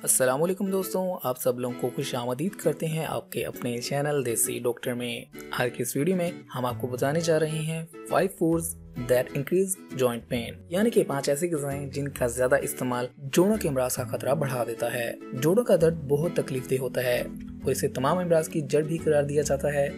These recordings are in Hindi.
अस्सलामुअलैकुम दोस्तों, आप सब लोगों को खुश आमदीद करते हैं आपके अपने चैनल देसी डॉक्टर में। आज की इस वीडियो में हम आपको बताने जा रहे हैं 5 foods that increase joint pain, यानी कि 5 ऐसी ग़िज़ाएं जिनका ज्यादा इस्तेमाल जोड़ों के अमराज का खतरा बढ़ा देता है। जोड़ों का दर्द बहुत तकलीफदेह होता है और इसे तमाम अमराज की जड़ भी करार दिया जाता है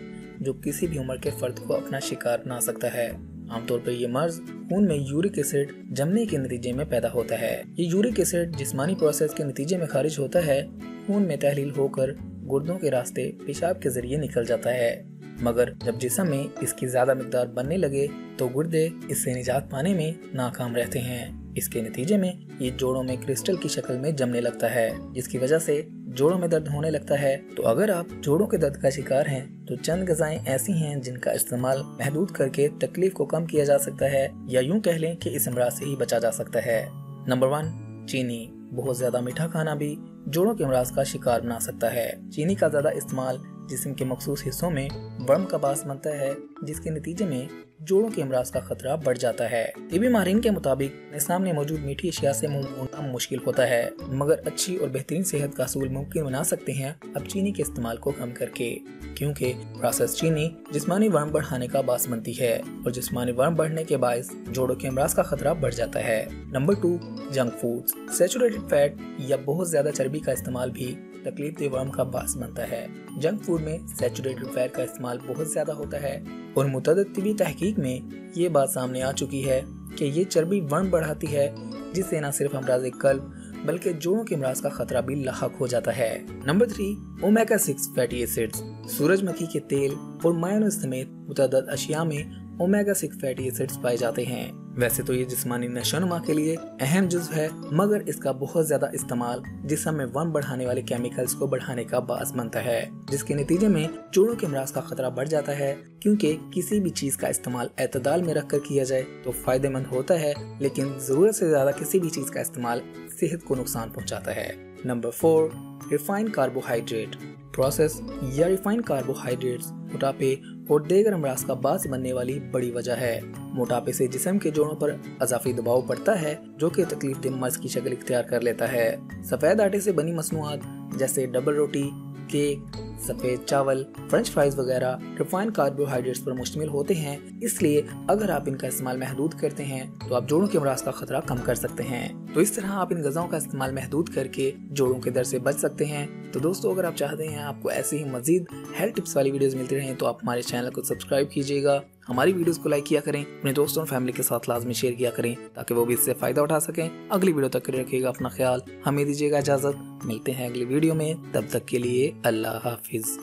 जो किसी भी उम्र के फर्द को अपना शिकार बना सकता है। आमतौर पर ये मर्ज खून में यूरिक एसिड जमने के नतीजे में पैदा होता है। ये यूरिक एसिड जिस्मानी प्रोसेस के नतीजे में खारिज होता है, खून में तहलील होकर गुर्दों के रास्ते पेशाब के जरिए निकल जाता है। मगर जब जिस्म में इसकी ज्यादा मिकदार बनने लगे तो गुर्दे इससे निजात पाने में नाकाम रहते हैं। इसके नतीजे में ये जोड़ों में क्रिस्टल की शक्ल में जमने लगता है, जिसकी वजह से जोड़ों में दर्द होने लगता है। तो अगर आप जोड़ों के दर्द का शिकार हैं तो चंद ग़िज़ाएं ऐसी हैं जिनका इस्तेमाल महदूद करके तकलीफ को कम किया जा सकता है, या यूं कह लें कि इस अमराज से ही बचा जा सकता है। नंबर 1, चीनी। बहुत ज्यादा मीठा खाना भी जोड़ों के अमराज का शिकार बना सकता है। चीनी का ज्यादा इस्तेमाल जिस्म के मखसूस हिस्सों में वर्म का बास बनता है, जिसके नतीजे में जोड़ों के अमराज का खतरा बढ़ जाता है। टीबी माहिरीन के मुताबिक सामने मौजूद मीठी अशिया से मुंह मोड़ना मुश्किल होता है, मगर अच्छी और बेहतरीन सेहत का असूल मुमकिन बना सकते हैं अब चीनी के इस्तेमाल को कम करके, क्योंकि प्रोसेस चीनी जिस्मानी वर्म बढ़ाने का बास बनती है और जिस्मानी वर्म बढ़ने के बायस जोड़ों के अमराज का खतरा बढ़ जाता है। Number 2, junk foods. Saturated fat या बहुत ज्यादा चर्बी का इस्तेमाल भी तकलीफदेह वर्म का बास बनता है। जंक फूड में सैचुरेटेड फैट का इस्तेमाल बहुत ज्यादा होता है और मुतअद्दिद तिबी तहकीक में ये बात सामने आ चुकी है कि ये चर्बी वर्म बढ़ाती है, जिससे न सिर्फ अमराज़ कल्ब बल्कि जोड़ों के अमराज का खतरा भी लाहक हो जाता है। Number 3, omega 6 fatty acids. सूरजमुखी के तेल और मायोनीज समेत मुतअद्दिद अशिया में ओमेगा 6 फैटी एसिड्स पाए जाते हैं। वैसे तो ये जिस्मानी नशोनुमा के लिए अहम जुज़्व है, मगर इसका बहुत ज्यादा इस्तेमाल जिस्म में वर्म बढ़ाने वाले केमिकल्स को बढ़ाने का बास बनता है, जिसके नतीजे में जोड़ों के अमराज का खतरा बढ़ जाता है। क्योंकि किसी भी चीज का इस्तेमाल एतदाल में रखकर किया जाए तो फायदेमंद होता है, लेकिन जरूरत से ज्यादा किसी भी चीज का इस्तेमाल सेहत को नुकसान पहुंचाता है। Number 4, refined carbohydrate. प्रोसेस या रिफाइंड कार्बोहाइड्रेट्स मोटापे और दीगर अमराज का बास बनने वाली बड़ी वजह है। मोटापे से जिस्म के जोड़ों पर अज़ाफ़ी दबाव पड़ता है, जो कि तकलीफदेह मर्ज की शक्ल इख्तियार कर लेता है। सफेद आटे से बनी मसनूआत जैसे डबल रोटी, केक, सफेद चावल, फ्रेंच फ्राइज वगैरह रिफाइंड कार्बोहाइड्रेट्स पर मुश्तमिल होते हैं। इसलिए अगर आप इनका इस्तेमाल महदूद करते हैं तो आप जोड़ों के अमराज का खतरा कम कर सकते हैं। तो इस तरह आप इन ग़िज़ाओं का इस्तेमाल महदूद करके जोड़ों के दर्द से बच सकते हैं। तो दोस्तों, अगर आप चाहते हैं आपको ऐसे ही मजीद हेल्थ टिप्स वाली वीडियोस मिलती रहें तो आप हमारे चैनल को सब्सक्राइब कीजिएगा, हमारी वीडियोस को लाइक किया करें, अपने दोस्तों और फैमिली के साथ लाजमी शेयर किया करें ताकि वो भी इससे फायदा उठा सकें। अगली वीडियो तक रखिएगा अपना ख्याल, हमें दीजिएगा इजाजत। मिलते हैं अगली वीडियो में, तब तक के लिए अल्लाह हाफिज।